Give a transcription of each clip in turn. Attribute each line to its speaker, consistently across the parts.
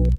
Speaker 1: Hey,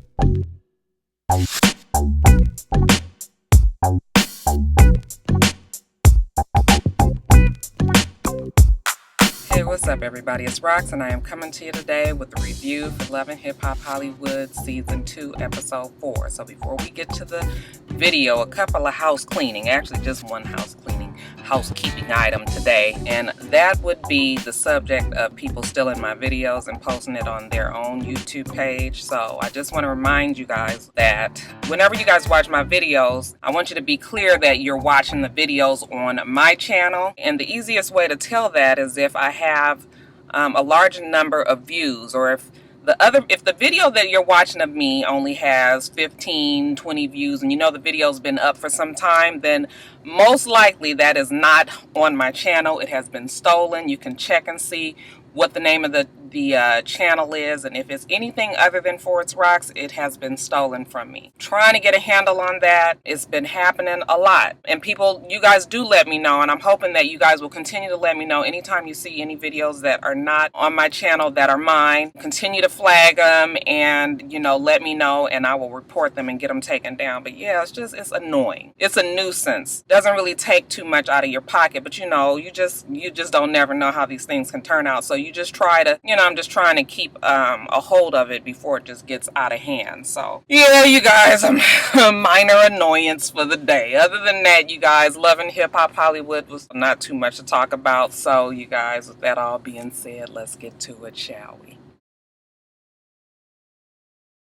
Speaker 1: what's up everybody? It's Rox and I am coming to you today with a review for Love and Hip Hop Hollywood Season 2 Episode 4. So before we get to the video, a couple of house cleaning, actually just one housekeeping item today, and that would be the subject of people stealing my videos and posting it on their own YouTube page. So I just want to remind you guys that whenever you guys watch my videos, I want you to be clear that you're watching the videos on my channel, and the easiest way to tell that is if I have a large number of views, or if the video that you're watching of me only has 15, 20 views, and you know the video's been up for some time, then most likely that is not on my channel. It has been stolen. You can check and see what the name of the channel is, and if it's anything other than itsrox, it has been stolen from me. Trying to get a handle on that. It's been happening a lot, and you guys do let me know, and I'm hoping that you guys will continue to let me know anytime you see any videos that are not on my channel that are mine. Continue to flag them and, you know, let me know, and I will report them and get them taken down. But yeah, it's annoying. It's a nuisance. Doesn't really take too much out of your pocket, but you know, you just don't never know how these things can turn out. So you just try to, you know, I'm just trying to keep a hold of it before it just gets out of hand. So yeah, you guys, a minor annoyance for the day. Other than that, you guys, Love and Hip Hop Hollywood was not too much to talk about. So you guys, with that all being said, let's get to it, shall we?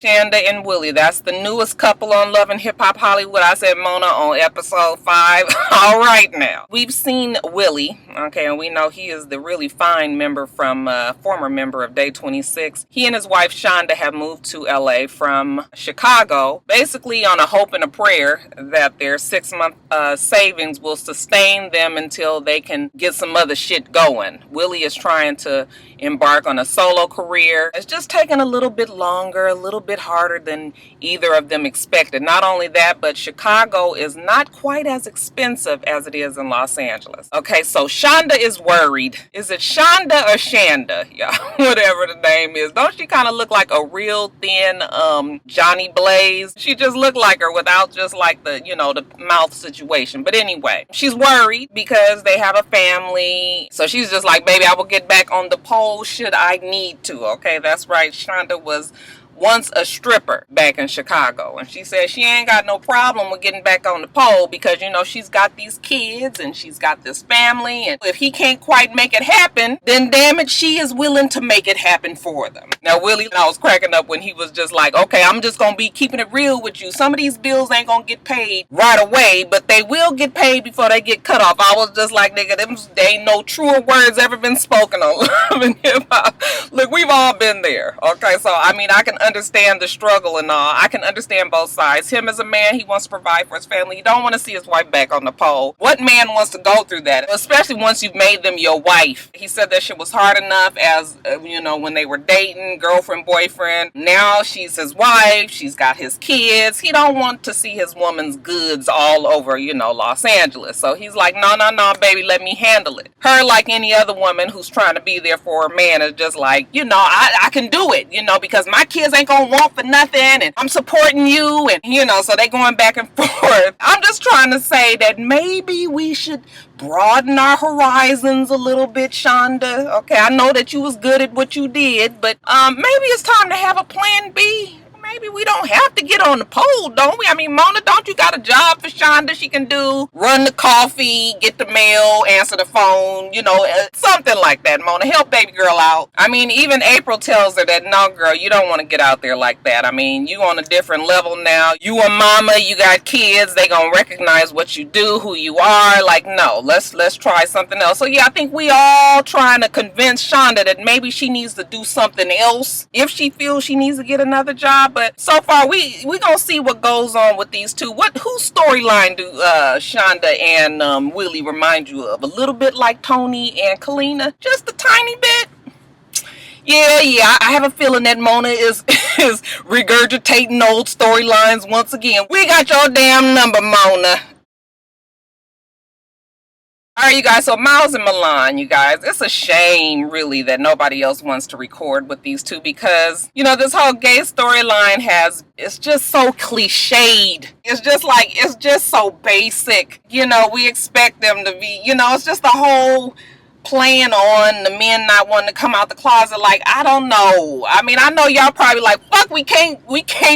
Speaker 1: Tanda and Willie, that's the newest couple on Love and Hip Hop Hollywood. I said Mona on episode 5. All right now. We've seen Willie, okay, and we know he is the really fine member from, former member of Day 26. He and his wife Shonda have moved to LA from Chicago, basically on a hope and a prayer that their 6-month savings will sustain them until they can get some other shit going. Willie is trying to embark on a solo career. It's just taking a little bit longer, a little bit harder than either of them expected. Not only that, but Chicago is not quite as expensive as it is in Los Angeles. Okay, so Shonda is worried. Is it Shonda or Shanda? Yeah, whatever the name is. Don't she kind of look like a real thin Johnny Blaze? She just looked like her without just like the, you know, the mouth situation. But anyway, she's worried because they have a family. So she's just like, baby, I will get back on the pole should I need to. Okay, that's right. Shonda was once a stripper back in Chicago, and she said she ain't got no problem with getting back on the pole because, you know, she's got these kids and she's got this family, and if he can't quite make it happen, then damn it, she is willing to make it happen for them. Now Willie, I was cracking up when he was just like, okay, I'm just gonna be keeping it real with you. Some of these bills ain't gonna get paid right away, but they will get paid before they get cut off. I was just like, nigga, there ain't no truer words ever been spoken on Love and Hip Hop. Look, we've all been there. Okay, so I mean, I can understand the struggle and all. I can understand both sides. Him as a man, he wants to provide for his family. He don't want to see his wife back on the pole. What man wants to go through that? Especially once you've made them your wife. He said that shit was hard enough as, you know, when they were dating, girlfriend, boyfriend. Now she's his wife. She's got his kids. He don't want to see his woman's goods all over, you know, Los Angeles. So he's like, no, baby, let me handle it. Her, like any other woman who's trying to be there for a man, is just like, you know, I can do it, you know, because my kids ain't gonna want for nothing, and I'm supporting you, and you know, so they going back and forth. I'm just trying to say that maybe we should broaden our horizons a little bit, Shonda. Okay, I know that you was good at what you did, but maybe it's time to have a plan B. Maybe we don't have to get on the pole, don't we? I mean, Mona, don't you got a job for Shonda she can do? Run the coffee, get the mail, answer the phone, you know, something like that, Mona. Help baby girl out. I mean, even April tells her that, no, girl, you don't want to get out there like that. I mean, you on a different level now. You a mama, you got kids. They gonna recognize what you do, who you are. Like, no, let's try something else. So, yeah, I think we all trying to convince Shonda that maybe she needs to do something else if she feels she needs to get another job. But so far, we gonna see what goes on with these two. Whose storyline do Shonda and Willie remind you of? A little bit like Tony and Kalina, just a tiny bit. Yeah, I have a feeling that Mona is regurgitating old storylines once again. We got your damn number, Mona. All right, you guys, so Miles and Milan, you guys, it's a shame, really, that nobody else wants to record with these two because, you know, this whole gay storyline it's just so cliched. It's just so basic. You know, we expect them to be, you know, it's just the whole playing on the men not wanting to come out the closet. Like, I don't know. I mean, I know y'all probably like, fuck, we can't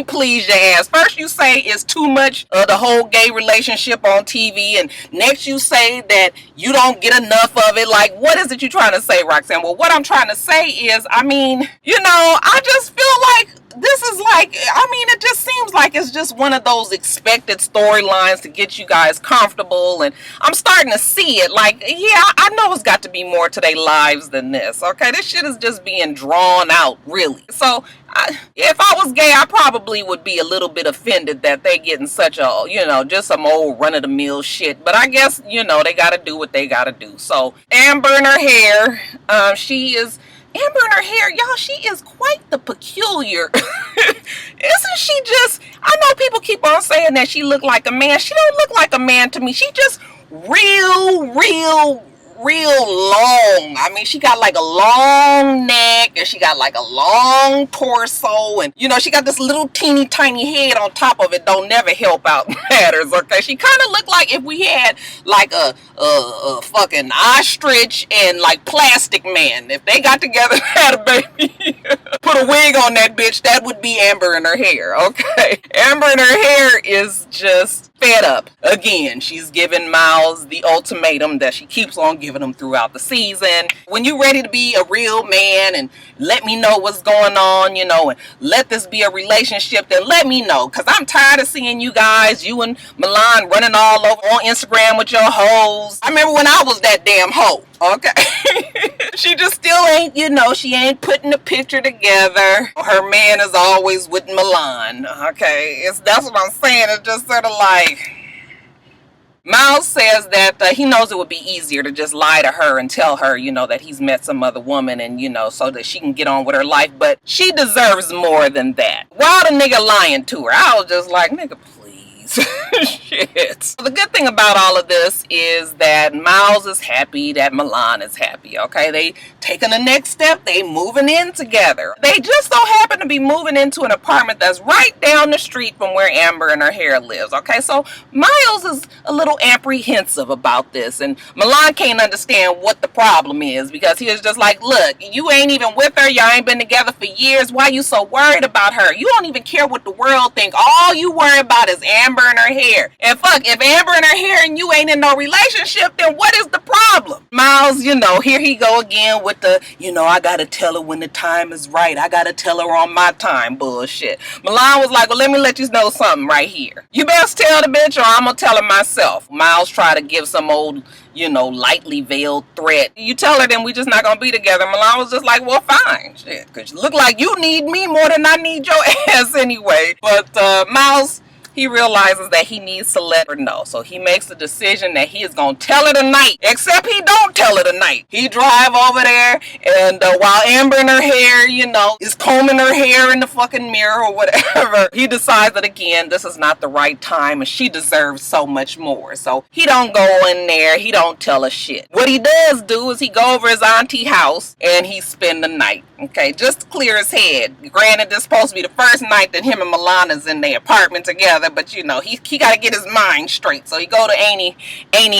Speaker 1: please your ass. First you say it's too much of the whole gay relationship on TV, and next you say that you don't get enough of it. Like, what is it you're trying to say, Roxanne? Well, what I'm trying to say is, I mean, you know, I just feel like this is like, I mean, it just seems like it's just one of those expected storylines to get you guys comfortable, and I'm starting to see it. Like, yeah, I know it's got to be more to their lives than this, okay? This shit is just being drawn out, really. So, if I was gay, I probably would be a little bit offended that they getting such a, you know, just some old run-of-the-mill shit. But I guess, you know, they gotta do what they gotta do. So, Amber and her hair, Amber in her hair, y'all, she is quite the peculiar. Isn't she just, I know people keep on saying that she looked like a man. She don't look like a man to me. She just real long. I mean, she got like a long neck, and she got like a long torso, and you know, she got this little teeny tiny head on top of it. Don't never help out matters, okay? She kind of looked like if we had like a fucking ostrich and like Plastic Man. If they got together and had a baby, put a wig on that bitch, that would be Amber in her hair, okay? Amber in her hair is just fed up. Again, she's giving Miles the ultimatum that she keeps on giving him throughout the season. When you're ready to be a real man and let me know what's going on, you know, and let this be a relationship, then let me know. Because I'm tired of seeing you guys, you and Milan running all over on Instagram with your hoes. I remember when I was that damn hoe. Okay. She just still ain't, you know, she ain't putting the picture together. Her man is always with Milan. Okay. That's what I'm saying. It's just sort of like, Miles says that he knows it would be easier to just lie to her and tell her, you know, that he's met some other woman and, you know, so that she can get on with her life. But she deserves more than that. Why the nigga lying to her? I was just like, nigga, please. Shit. The good thing about all of this is that Miles is happy, that Milan is happy, okay? They taking the next step, they moving in together. They just so happen to be moving into an apartment that's right down the street from where Amber and her hair lives, okay? So Miles is a little apprehensive about this, and Milan can't understand what the problem is because he is just like, look, you ain't even with her, y'all ain't been together for years, why you so worried about her? You don't even care what the world think. All you worry about is Amber and her hair. And fuck, if Amber and her hair and you ain't in no relationship, then what is the problem? Miles, you know, here he go again with the, you know, I gotta tell her when the time is right. I gotta tell her on my time bullshit. Milan was like, well, let me let you know something right here. You best tell the bitch or I'm gonna tell her myself. Miles tried to give some old, you know, lightly veiled threat. You tell her, then we just not gonna be together. Milan was just like, well, fine. Shit, because you look like you need me more than I need your ass anyway. But Miles, he realizes that he needs to let her know. So he makes the decision that he is going to tell her tonight. Except he don't tell her tonight. He drive over there and while Amber in her hair, you know, is combing her hair in the fucking mirror or whatever, he decides that again, this is not the right time and she deserves so much more. So he don't go in there. He don't tell her shit. What he does do is he go over his auntie house and he spend the night. Okay, just to clear his head. Granted, this is supposed to be the first night that him and Milana's in their apartment together, but you know, he got to get his mind straight. So he go to Annie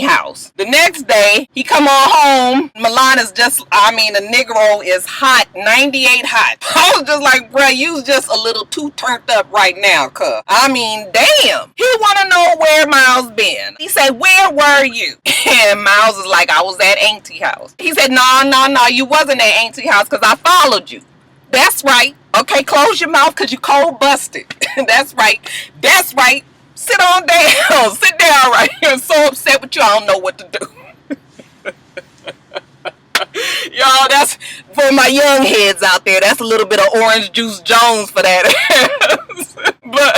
Speaker 1: house. The next day, he come on home. Milana's just, I mean, the Negro is hot, 98 hot. I was just like, bruh, you just a little too turned up right now, cuz. I mean, damn. He want to know where Miles been. He said, where were you? And Miles is like, I was at Auntie house. He said, no, you wasn't at Auntie house because I followed you. That's right. Okay, close your mouth because you cold busted. That's right. Sit on down. Sit down right here. I'm so upset with you. I don't know what to do. Y'all, that's for my young heads out there. That's a little bit of Orange Juice Jones for that. But,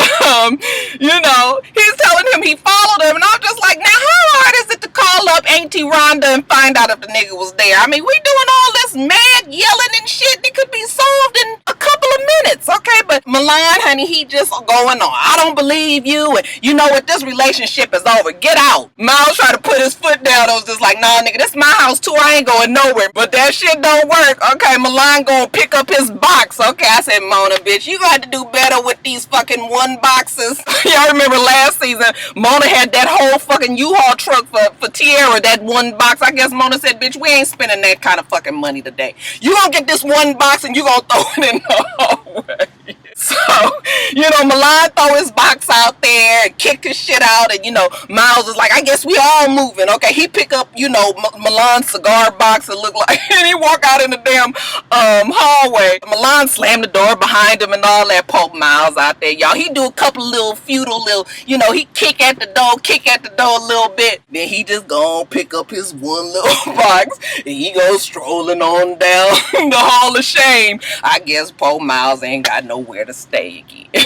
Speaker 1: you know, he's telling him he followed him. And I'm just like, now how hard is it to call up Auntie Rhonda and find out if the nigga was there? I mean, we doing all this mad yelling and shit. It could be solved in a couple of minutes, okay? But Milan, honey, he just going on. I don't believe you, and you know what? This relationship is over. Get out. Miles tried to put his foot down. I was just like, nah, nigga, this is my house too. I ain't going nowhere. But that shit don't work. Okay, Milan gonna pick up his box. Okay, I said, Mona, bitch, you got to do better with these fucking one boxes. Y'all remember last season, Mona had that whole fucking U-Haul truck for Tierra, that one box. I guess Mona said, bitch, we ain't spending that kind of fucking money today. You gonna get this one box and you gonna throw it in the hallway. So, you know, Milan throw his box out there and kick his shit out, and, you know, Miles is like, I guess we all moving. Okay, he pick up, you know, Milan's cigar box and look like, and he walk out in the damn hallway. Milan slammed the door behind him and all that. Poke Miles out there, y'all. He do a couple little futile little, you know, he kick at the door a little bit. Then he just go pick up his one little box and he goes strolling on down the hall of shame. I guess Poke Miles ain't got nowhere to stay again.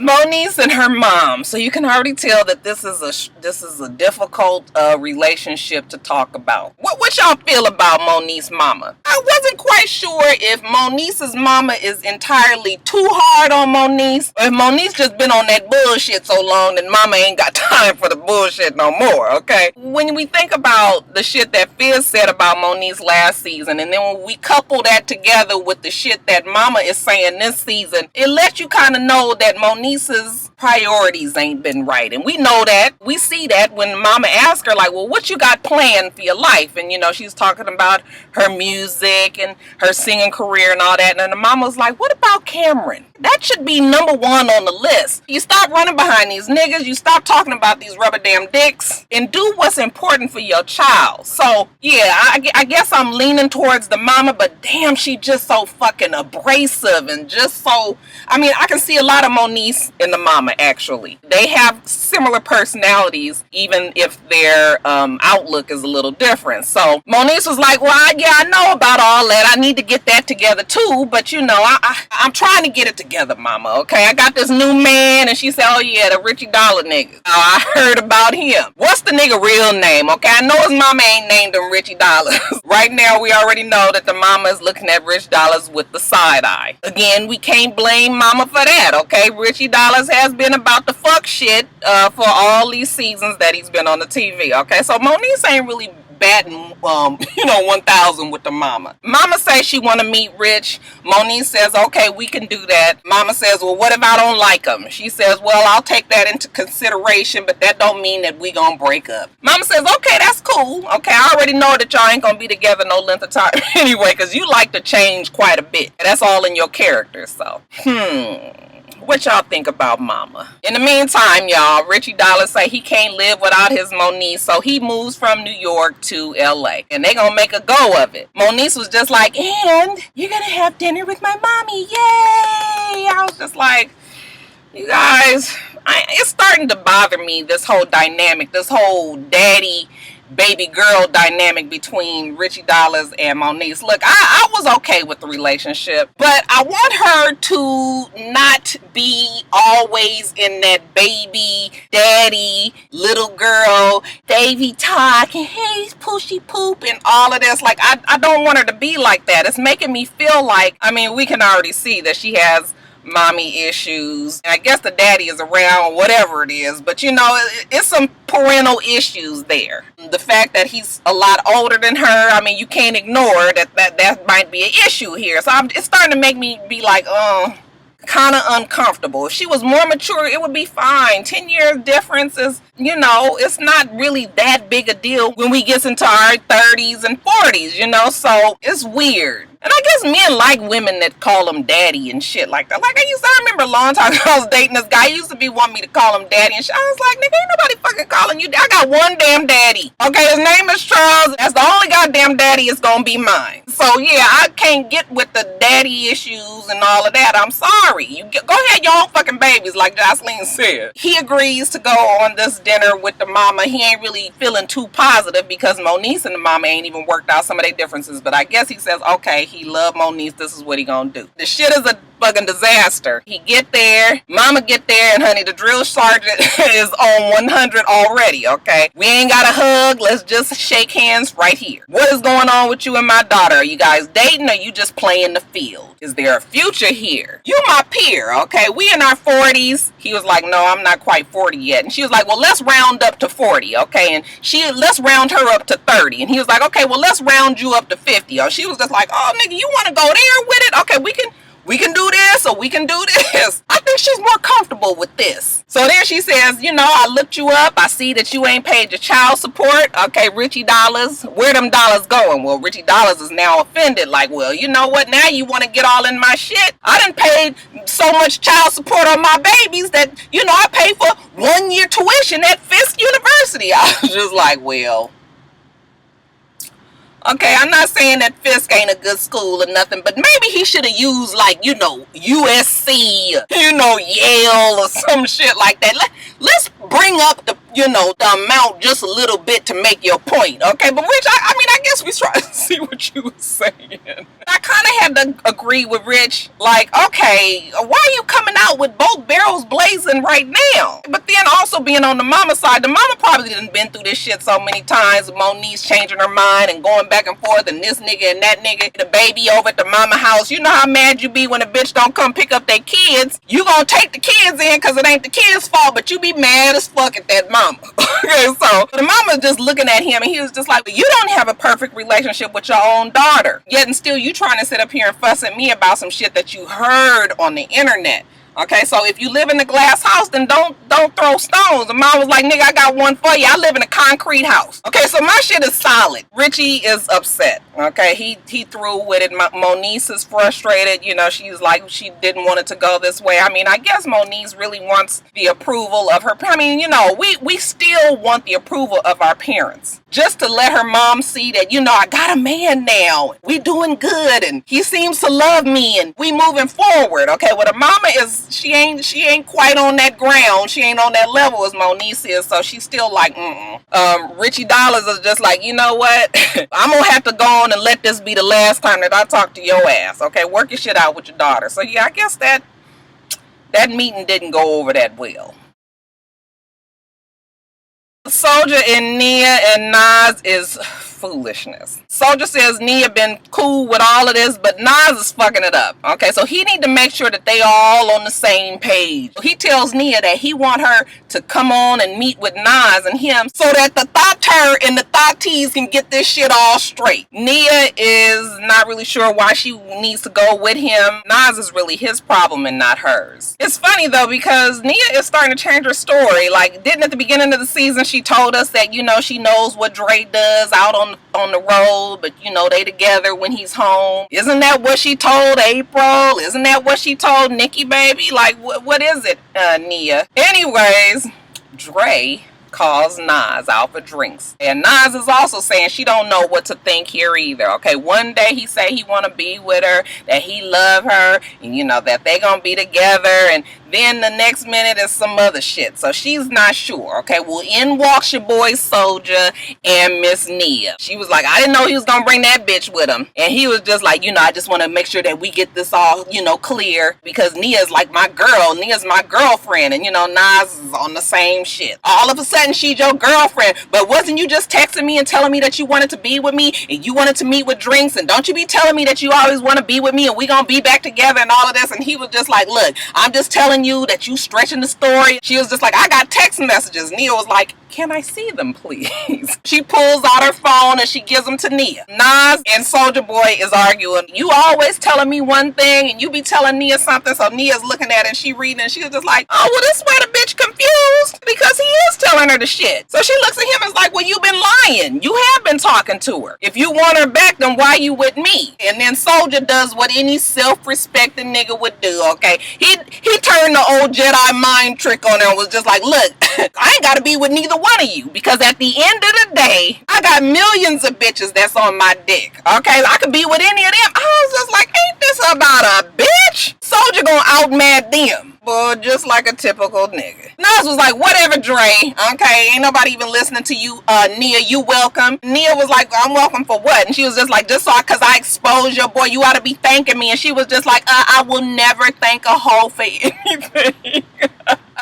Speaker 1: Moniz and her mom. So you can already tell that this is a difficult relationship to talk about. What y'all feel about Moniz's mama? I wasn't quite sure if Moniz's mama is entirely too hard on Moniz, or if Moniz just been on that bullshit so long that mama ain't got time for the bullshit no more, okay? When we think about the shit that Fizz said about Moniz last season, and then when we couple that together with the shit that mama is saying this season, it lets you kind of know that Moniz's priorities ain't been right. And we know that. We see that when mama asked her, like, well, what you got planned for your life? And, you know, she's talking about her music and her singing career and all that. And then the mama was like, what about Cameron? That should be number one on the list. You stop running behind these niggas. You stop talking about these rubber damn dicks and do what's important for your child. So, yeah, I guess I'm leaning towards the mama, but damn, she just so fucking abrasive and just so, I mean, I can see a lot of Moniz in the mama, actually. They have similar personalities, even if their outlook is a little different. So, Moniz was like, well, I know about all that. I need to get that together too, but you know, I'm trying to get it together, mama, okay? I got this new man, and she said, oh yeah, the Richie Dollar nigga. I heard about him. What's the nigga real name, okay? I know his mama ain't named him Richie Dollars. Right now, we already know that the mama is looking at Rich Dollars with the side eye. Again, we can't blame mama for that, okay? Richie Dollars has been about the fuck shit for all these seasons that he's been on the TV, okay? So Moniz ain't really batting, 1,000 with the mama. Mama says she want to meet Rich. Moniz says, okay, we can do that. Mama says, well, what if I don't like him? She says, well, I'll take that into consideration, but that don't mean that we gonna break up. Mama says, okay, that's cool. Okay, I already know that y'all ain't gonna be together no length of time anyway, because you like to change quite a bit. That's all in your character, so. What y'all think about mama? In the meantime, y'all, Richie Dollars say he can't live without his Moniz, so he moves from New York to LA. And they gonna make a go of it. Moniz was just like, and you're gonna have dinner with my mommy. Yay! I was just like, you guys, it's starting to bother me, this whole dynamic, this whole daddy baby girl dynamic between Richie Dollars and Moniz. Look, I was okay with the relationship, but I want her to not be always in that baby daddy little girl Davy talk and hey pushy poop and all of this. Like, I don't want her to be like that. It's making me feel like, I mean, we can already see that she has mommy issues. I guess the daddy is around, whatever it is, but you know, it's some parental issues there. The fact that he's a lot older than her, I mean, you can't ignore that might be an issue here. So it's starting to make me be like, kind of uncomfortable. If she was more mature, it would be fine. 10 years difference is, you know, it's not really that big a deal when we get into our 30s and 40s, you know, so it's weird. And I guess men like women that call them daddy and shit like that. Like I remember a long time ago I was dating this guy. He used to be wanting me to call him daddy and shit. I was like, nigga, ain't nobody fucking calling you. I got one damn daddy. Okay, his name is Charles. That's the only goddamn daddy is gonna be mine. So yeah, I can't get with the daddy issues and all of that. I'm sorry. You go ahead, your own fucking babies, like Jocelyn said. He agrees to go on this dinner with the mama. He ain't really feeling too positive because Moniz and the mama ain't even worked out some of their differences. But I guess he says, okay, he love Moniz. This is what he gonna do. The shit is a fucking disaster. He get there, mama get there, and honey, the drill sergeant is on 100 already, okay? We ain't got a hug. Let's just shake hands right here. What is going on with you and my daughter? Are you guys dating or you just playing the field? Is there a future here? You my peer, okay? We in our 40s. He was like, no, I'm not quite 40 yet. And she was like, well, let's round up to 40, okay? And let's round her up to 30. And he was like, okay, well, let's round you up to 50. Or she was just like, oh, nigga, you want to go there with it? Okay, we can do this or we can do this. I think she's more comfortable with this. So then she says, you know, I looked you up. I see that you ain't paid your child support. Okay, Richie Dollars. Where them dollars going? Well, Richie Dollars is now offended. Like, well, you know what? Now you want to get all in my shit? I done paid so much child support on my babies that, you know, I paid for 1 year tuition at Fisk University. I was just like, well, okay, I'm not saying that Fisk ain't a good school or nothing, but maybe he should have used, like, you know, USC, you know, Yale or some shit like that. Let's bring up the, you know, the amount just a little bit to make your point, okay? But Rich, I mean, I guess we try to see what you were saying. I kind of had to agree with Rich, like, okay, why are you coming out with both barrels blazing right now? But then also being on the mama side, the mama probably done been through this shit so many times. Moniz changing her mind and going back and forth, and this nigga and that nigga, the baby over at the mama house. You know how mad you be when a bitch don't come pick up their kids. You gonna take the kids in because it ain't the kids' fault, but you be mad as fuck at that mama. Okay, so the mama just looking at him, and he was just like, you don't have a perfect relationship with your own daughter, yet and still you trying to sit up here and fuss at me about some shit that you heard on the internet. Okay, so if you live in a glass house, then don't throw stones. And mom was like, nigga, I got one for you. I live in a concrete house. Okay, so my shit is solid. Richie is upset. Okay, he threw with it. Moniz is frustrated. You know, she's like, she didn't want it to go this way. I mean, I guess Moniz really wants the approval of her. I mean, you know, we still want the approval of our parents. Just to let her mom see that, you know, I got a man now. We doing good, and he seems to love me, and we moving forward. Okay, well, the mama is, she ain't quite on that ground. She ain't on that level as Moniz is, so she's still like, Richie Dollars is just like, you know what? I'm gonna have to go on and let this be the last time that I talk to your ass. Okay, work your shit out with your daughter. So yeah, I guess that meeting didn't go over that well. Soulja and Nia and Nas is foolishness. Soulja says Nia been cool with all of this, but Nas is fucking it up. Okay, so he need to make sure that they all on the same page. He tells Nia that he want her to come on and meet with Nas and him so that the thought and the thoughties can get this shit all straight. Nia is not really sure why she needs to go with him. Nas is really his problem and not hers. It's funny though, because Nia is starting to change her story. Like, didn't at the beginning of the season she told us that, you know, she knows what Dre does out on the road, but you know, they together when he's home. Isn't that what she told April? Isn't that what she told Nikki, baby? Like, what is it, Nia? Anyways, Dre calls Nas out for drinks, and Nas is also saying she don't know what to think here either. Okay, one day he say he want to be with her, that he love her, and you know that they gonna be together, and then the next minute is some other shit. So she's not sure. Okay, well, in walks your boy Soulja and Miss Nia. She was like, I didn't know he was gonna bring that bitch with him. And he was just like, you know, I just want to make sure that we get this all, you know, clear, because Nia's like my girl. Nia's my girlfriend. And you know, Nas is on the same shit. All of a sudden she's your girlfriend. But wasn't you just texting me and telling me that you wanted to be with me and you wanted to meet with drinks, and don't you be telling me that you always want to be with me and we gonna be back together and all of this? And he was just like, look, I'm just telling you that you stretching the story. She was just like, I got text messages. Nia was like, can I see them, please? She pulls out her phone and she gives them to Nia. Nas and Soulja Boy is arguing. You always telling me one thing and you be telling Nia something. So Nia's looking at it and she reading and she was just like, oh, well, this why the bitch confused, because he is telling her the shit. So she looks at him and is like, well, you been lying. You have been talking to her. If you want her back, then why you with me? And then Soulja does what any self-respecting nigga would do, okay? He turned the old Jedi mind trick on her and was just like, look, I ain't gotta be with neither one of you, because at the end of the day, I got millions of bitches that's on my dick. Okay, I could be with any of them. I was just like, ain't this about a bitch? Soulja gonna outmad them. But just just like a typical nigga. Nas was like, whatever, Dre. Okay, ain't nobody even listening to you, Nia. You welcome. Nia was like, I'm welcome for what? And she was just like, just so cause I exposed your boy, you ought to be thanking me. And she was just like, I will never thank a hoe for anything.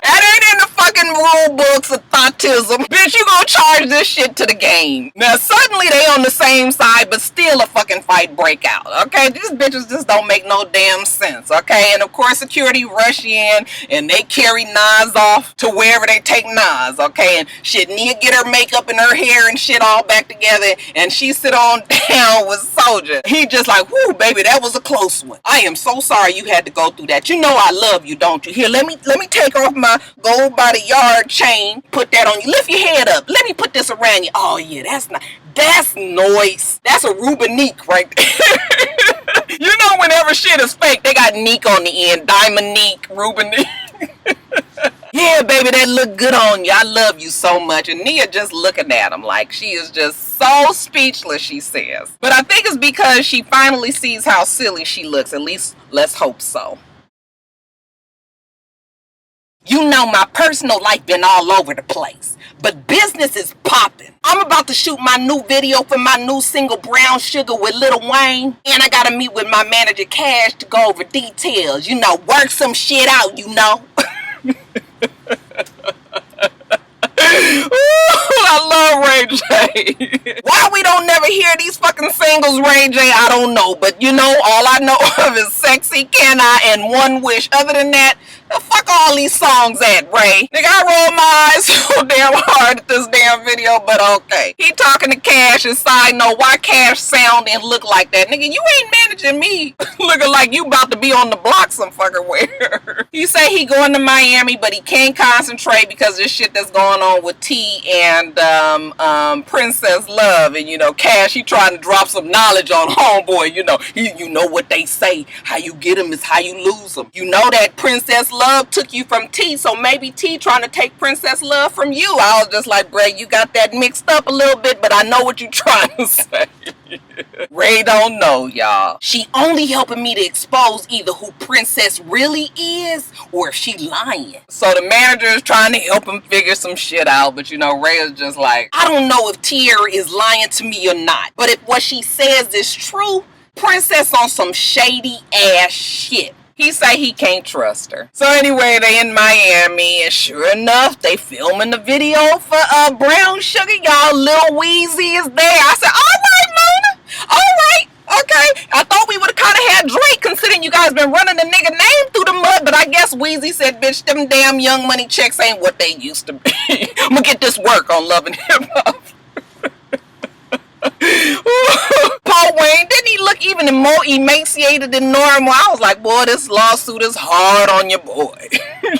Speaker 1: That ain't in the fucking rule books of thoughtism. Bitch, you gonna charge this shit to the game. Now, suddenly they on the same side, but still a fucking fight break out, okay? These bitches just don't make no damn sense, okay? And of course, security rush in, and they carry Nas off to wherever they take Nas, okay? And shit, Nia get her makeup and her hair and shit all back together, and she sit on down with Soldier. He just like, whoo, baby, that was a close one. I am so sorry you had to go through that. You know I love you, don't you? Here, let me take off my gold by the yard chain, put that on you. Lift your head up. Let me put this around you. Oh yeah, that's not. That's noise. That's a Rubinique right there. You know, whenever shit is fake, they got Neek on the end. Diamond-Neek, Rubinique. Yeah, baby, that look good on you. I love you so much. And Nia just looking at him like she is just so speechless, she says. But I think it's because she finally sees how silly she looks. At least, let's hope so. You know, my personal life been all over the place, but business is popping. I'm about to shoot my new video for my new single Brown Sugar with Lil Wayne, and I gotta meet with my manager Cash to go over details. You know, work some shit out, you know. Ooh, I love Ray J. Why we don't never hear these fucking singles, Ray J, I don't know. But you know, all I know of is Sexy Can I and One Wish. Other than that, the fuck all these songs at, Ray? Nigga, I roll my eyes so damn hard at this damn video, but okay. He talking to Cash, and side note, why Cash sound and look like that? Nigga, you ain't managing me looking like you about to be on the block some fucking where. He say he going to Miami, but he can't concentrate because this shit that's going on with T and Princess Love. And you know, Cash, he trying to drop some knowledge on homeboy. You know, you know what they say, how you get them is how you lose them. You know that Princess Love took you from T, so maybe T trying to take Princess Love from you. I was just like, Bray, you got that mixed up a little bit, but I know what you trying to say. Ray don't know, y'all. She only helping me to expose either who Princess really is or if she lying. So the manager is trying to help him figure some shit out, but you know, Ray is just like, I don't know if Tierra is lying to me or not, but if what she says is true, Princess on some shady ass shit. He say he can't trust her. So anyway, they in Miami, and sure enough, they filming the video for Brown Sugar, y'all. Lil Weezy is there. I said, all right, Mona. All right. Okay. I thought we would have kind of had Drake, considering you guys been running the nigga name through the mud, but I guess Weezy said, bitch, them damn Young Money checks ain't what they used to be. I'm gonna get this work on Love and Hip Hop. Paul Wayne, didn't he look even more emaciated than normal? I was like, boy, this lawsuit is hard on your boy.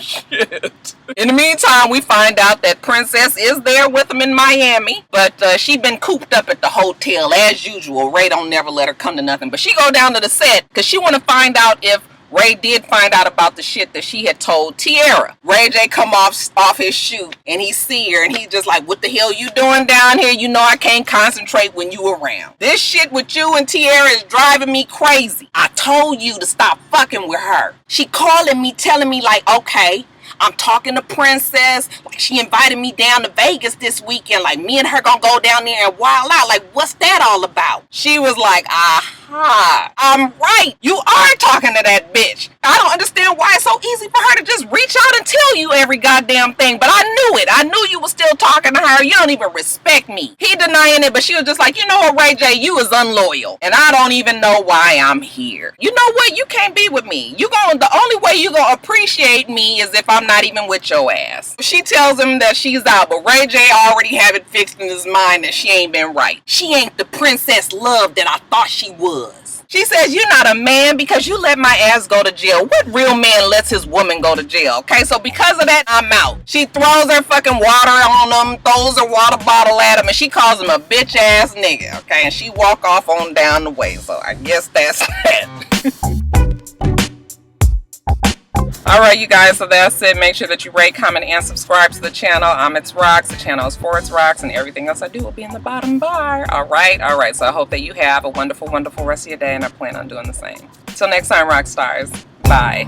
Speaker 1: Shit. In the meantime, we find out that Princess is there with him in Miami, but she been cooped up at the hotel as usual. Ray don't never let her come to nothing, but she go down to the set because she want to find out if Ray did find out about the shit that she had told Tierra. Ray J come off his shoot and he see her and he's just like, what the hell you doing down here? You know I can't concentrate when you around. This shit with you and Tierra is driving me crazy. I told you to stop fucking with her. She calling me, telling me like, okay, I'm talking to Princess. Like, she invited me down to Vegas this weekend. Like, me and her gonna go down there and wild out. Like, what's that all about? She was like, aha, I'm right. You are talking to that bitch. I don't understand why it's so easy for her to just reach out and tell you every goddamn thing. But I knew it. I knew you was still talking to her. You don't even respect me. He denying it, but she was just like, you know what, Ray J, you is unloyal. And I don't even know why I'm here. You know what? You can't be with me. The only way you gonna appreciate me is if I'm not even with your ass. She tells him that she's out, but Ray J already have it fixed in his mind that she ain't been right. She ain't the Princess Love that I thought she was. She says, you're not a man because you let my ass go to jail. What real man lets his woman go to jail? Okay, so because of that, I'm out. She throws her fucking water on him, throws her water bottle at him, and she calls him a bitch ass nigga. Okay, and she walk off on down the way. So I guess that's that. Alright, you guys, so that's it. Make sure that you rate, comment, and subscribe to the channel. I'm itsrox. The channel is for itsrox, and everything else I do will be in the bottom bar. Alright. So I hope that you have a wonderful, wonderful rest of your day, and I plan on doing the same. Till next time, rock stars. Bye.